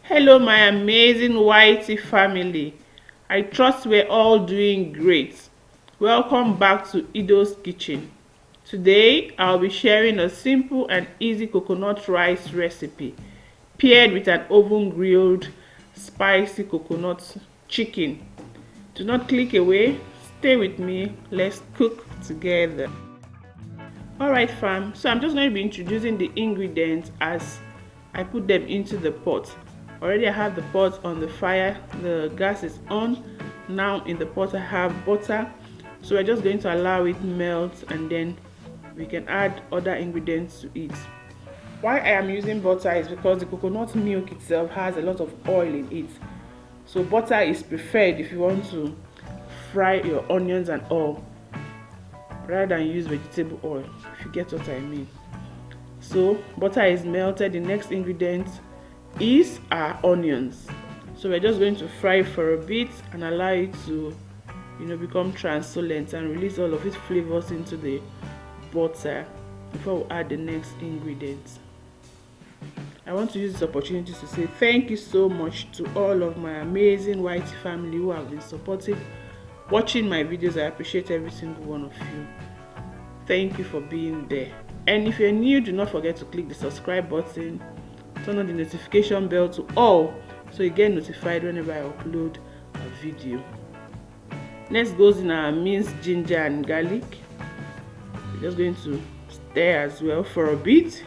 Hello my amazing Whitey family. I trust we're all doing great. Welcome back to Ido's Kitchen. Today I'll be sharing a simple and easy coconut rice recipe paired with an oven grilled spicy coconut chicken. Do not click away, stay with me, let's cook together. Alright fam, so I'm just going to be introducing the ingredients as I put them into the pot. Already I have the pot on the fire, the gas is on. Now in the pot I have butter, so we're just going to allow it melt and then we can add other ingredients to it. Why I am using butter is because the coconut milk itself has a lot of oil in it, so butter is preferred if you want to fry your onions and all rather than use vegetable oil, if you get what I mean. So butter is melted. The next ingredient is our onions, so we're just going to fry for a bit and allow it to become translucent and release all of its flavors into the butter before we add the next ingredients. I want to use this opportunity to say thank you so much to all of my amazing Whitey family who have been supportive, watching my videos. I appreciate every single one of you. Thank you for being there. And if you're new, do not forget to click the subscribe button, turn on the notification bell to all so you get notified whenever I upload a video. Next goes in our minced ginger and garlic. We're just going to stir as well for a bit,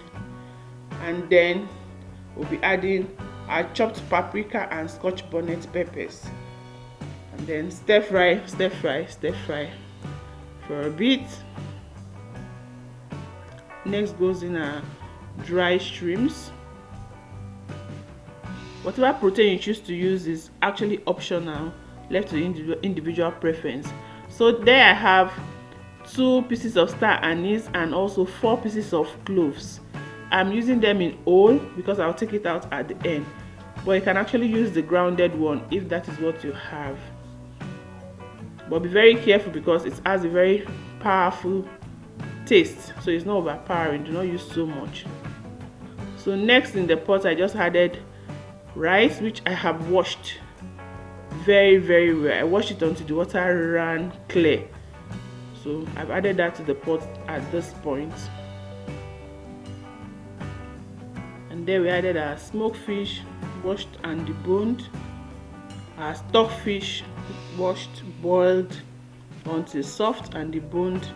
and then we'll be adding our chopped paprika and scotch bonnet peppers, and then stir fry for a bit. Next goes in our dry shrimps. Whatever protein you choose to use is actually optional, left to individual preference. So there I have 2 pieces of star anise and also 4 pieces of cloves. I'm using them in whole because I'll take it out at the end, but you can actually use the grounded one if that is what you have. But be very careful because it has a very powerful taste, so it's not overpowering. Do not use so much. So next in the pot I just added rice, which I have washed very well. I washed it until the water ran clear, so I've added that to the pot at this point. And then we added our smoked fish, washed and deboned, our stockfish, washed, boiled until soft and deboned,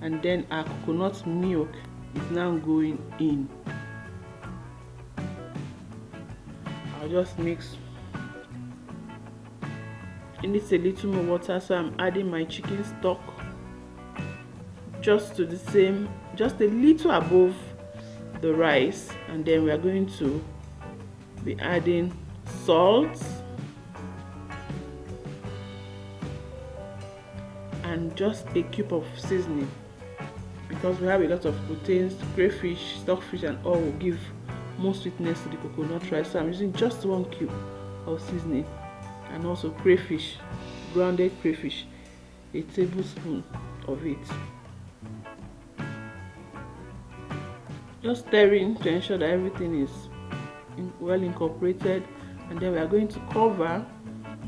and then our coconut milk is now going in. I'll just mix. It needs a little more water, so I'm adding my chicken stock just a little above the rice, and then we are going to be adding salt and just a cube of seasoning, because we have a lot of proteins. Crayfish, stockfish and all will give more sweetness to the coconut rice, so I'm using just 1 cube of seasoning, and also crayfish, grounded crayfish, a tablespoon of it. Just stirring to ensure that everything is well incorporated, and then we are going to cover,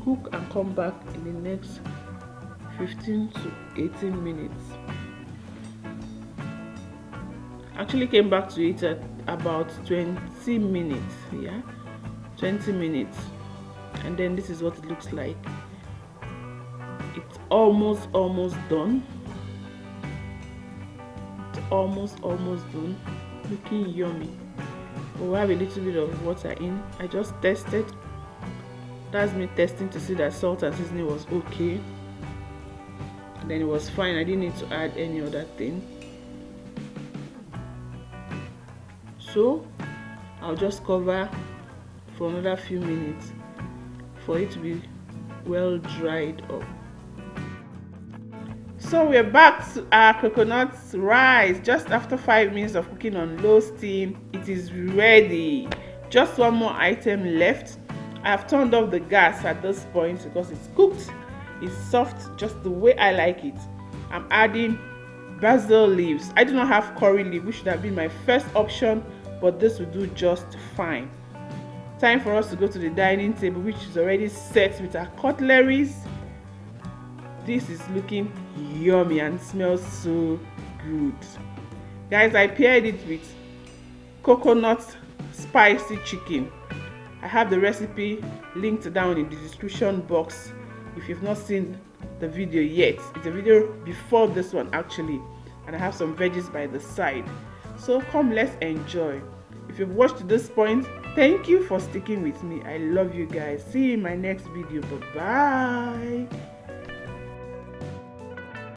cook and come back in the next 15 to 18 minutes. Actually came back to it at about 20 minutes. 20 minutes, and then this is what it looks like. It's almost done. It's almost done, looking yummy. We'll have a little bit of water in. I just tested. That's me testing to see that salt and seasoning was okay, and then it was fine. I didn't need to add any other thing. So I'll just cover for another few minutes for it to be well dried up. So we're back to our coconut rice. Just after 5 minutes of cooking on low steam, it is ready. Just one more item left. I have turned off the gas at this point because it's cooked, it's soft just the way I like it. I'm adding basil leaves. I do not have curry leaf, which should have been my first option, but this will do just fine. Time for us to go to the dining table, which is already set with our cutleries. This is looking yummy and smells so good. Guys, I paired it with coconut spicy chicken. I have the recipe linked down in the description box if you've not seen the video yet. It's a video before this one actually, and I have some veggies by the side. So come, let's enjoy. If you've watched to this point, thank you for sticking with me. I love you guys. See you in my next video. Bye bye.